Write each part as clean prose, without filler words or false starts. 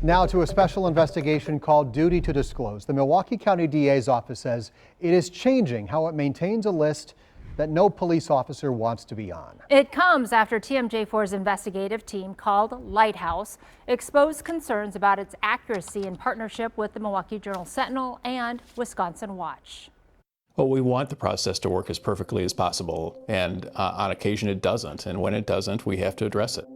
Now to a special investigation called Duty to Disclose. The Milwaukee County DA's office says it is changing how it maintains a list that no police officer wants to be on. It comes after TMJ4's investigative team called Lighthouse exposed concerns about its accuracy in partnership with the Milwaukee Sentinel and Wisconsin Watch. Well, we want the process to work as perfectly as possible, and on occasion it doesn't. And when it doesn't, we have to address it.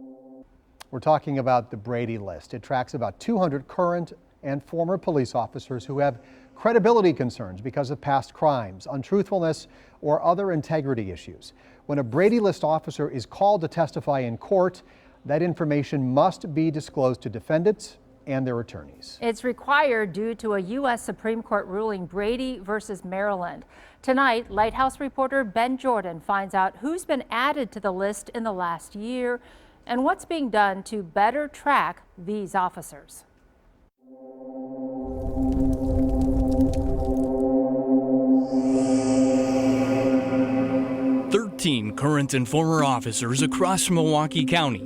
We're talking about the Brady list. It tracks about 200 current and former police officers who have credibility concerns because of past crimes, untruthfulness, or other integrity issues. When a Brady list officer is called to testify in court, that information must be disclosed to defendants and their attorneys. It's required due to a U.S. Supreme Court ruling, Brady versus Maryland. Tonight, Lighthouse reporter Ben Jordan finds out who's been added to the list in the last year and what's being done to better track these officers. Current and former officers across Milwaukee County,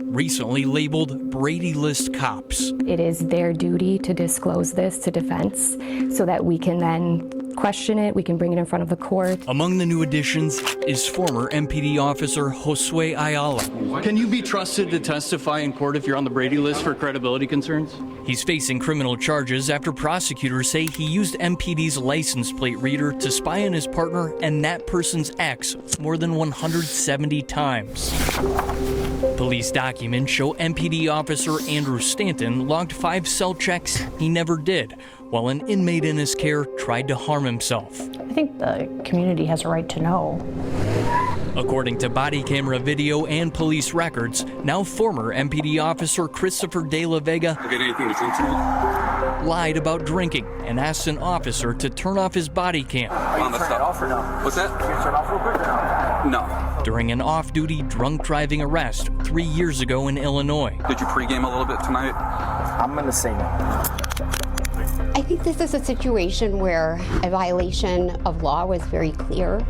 recently labeled Brady List cops. It is their duty to disclose this to defense so that we can then question it, we can bring it in front of the court. Among the new additions is former MPD officer Josue Ayala. Can you be trusted to testify in court if you're on the Brady list for credibility concerns? He's facing criminal charges after prosecutors say he used MPD's license plate reader to spy on his partner and that person's ex more than 170 times. Police documents show MPD officer Andrew Stanton logged 5 cell checks he never did, while an inmate in his care tried to harm himself. I think the community has a right to know. According to body camera video and police records, now former MPD officer Christopher De La Vega lied about drinking and asked an officer to turn off his body cam. Turn it off or no? What's that? Can you turn it off real quick or no? No. During an off-duty drunk driving arrest 3 years ago in Illinois. Did you pregame a little bit tonight? I'm gonna say no. I think this is a situation where a violation of law was very clear.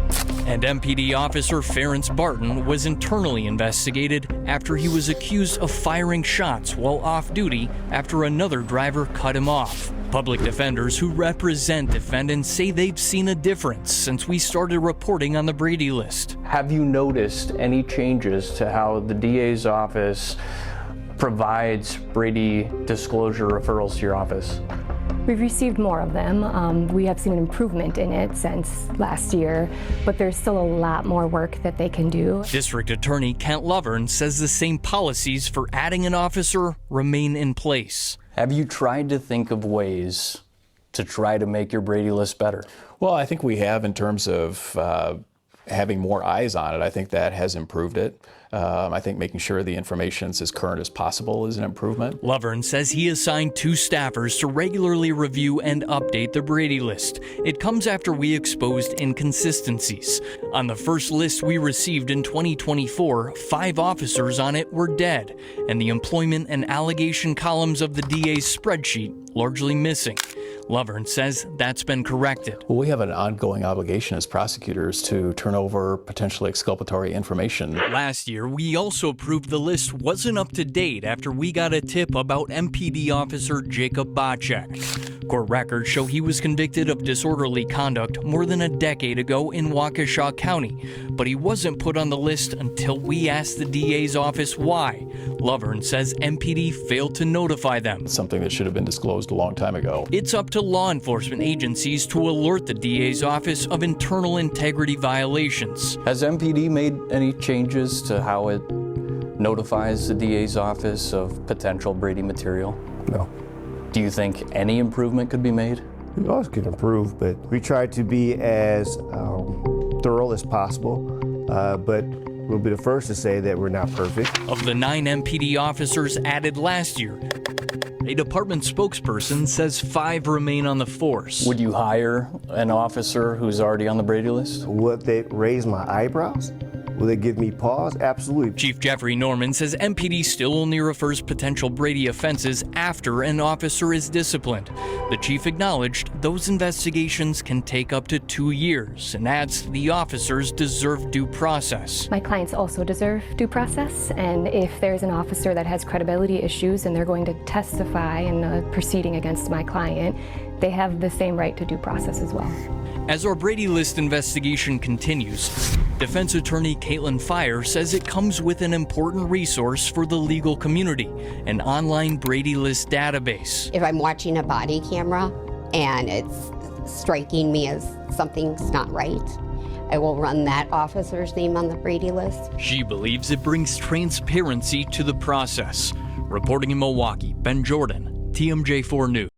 And MPD officer Ference Barton was internally investigated after he was accused of firing shots while off-duty after another driver cut him off. Public defenders who represent defendants say they've seen a difference since we started reporting on the Brady list. Have you noticed any changes to how the DA's office provides Brady disclosure referrals to your office? We've received more of them. We have seen an improvement in it since last year, but there's still a lot more work that they can do. District Attorney Kent Lovern says the same policies for adding an officer remain in place. Have you tried to think of ways to try to make your Brady list better? Well, I think we have in terms of having more eyes on it. I think that has improved it. I think making sure the information is as current as possible is an improvement. Lovern says he assigned 2 staffers to regularly review and update the Brady list. It comes after we exposed inconsistencies. On the first list we received in 2024, 5 officers on it were dead, and the employment and allegation columns of the DA's spreadsheet largely missing. Lovern says that's been corrected. Well, we have an ongoing obligation as prosecutors to turn over potentially exculpatory information. Last year, we also proved the list wasn't up to date after we got a tip about MPD officer Jacob Bocek. Court records show he was convicted of disorderly conduct more than a decade ago in Waukesha County, but he wasn't put on the list until we asked the DA's office why. Lovern says MPD failed to notify them. Something that should have been disclosed a long time ago. It's up to law enforcement agencies to alert the DA's office of internal integrity violations. Has MPD made any changes to how it notifies the DA's office of potential Brady material? No. Do you think any improvement could be made? We always can improve, but we try to be as thorough as possible, but we'll be the first to say that we're not perfect. Of the 9 MPD officers added last year, a department spokesperson says 5 remain on the force. Would you hire an officer who's already on the Brady list? Would they raise my eyebrows? Will they give me pause? Absolutely. Chief Jeffrey Norman says MPD still only refers potential Brady offenses after an officer is disciplined. The chief acknowledged those investigations can take up to 2 years and adds the officers deserve due process. My clients also deserve due process, and if there's an officer that has credibility issues and they're going to testify in a proceeding against my client, they have the same right to due process as well. As our Brady List investigation continues, defense attorney Caitlin Fire says it comes with an important resource for the legal community, an online Brady List database. If I'm watching a body camera and it's striking me as something's not right, I will run that officer's name on the Brady List. She believes it brings transparency to the process. Reporting in Milwaukee, Ben Jordan, TMJ4 News.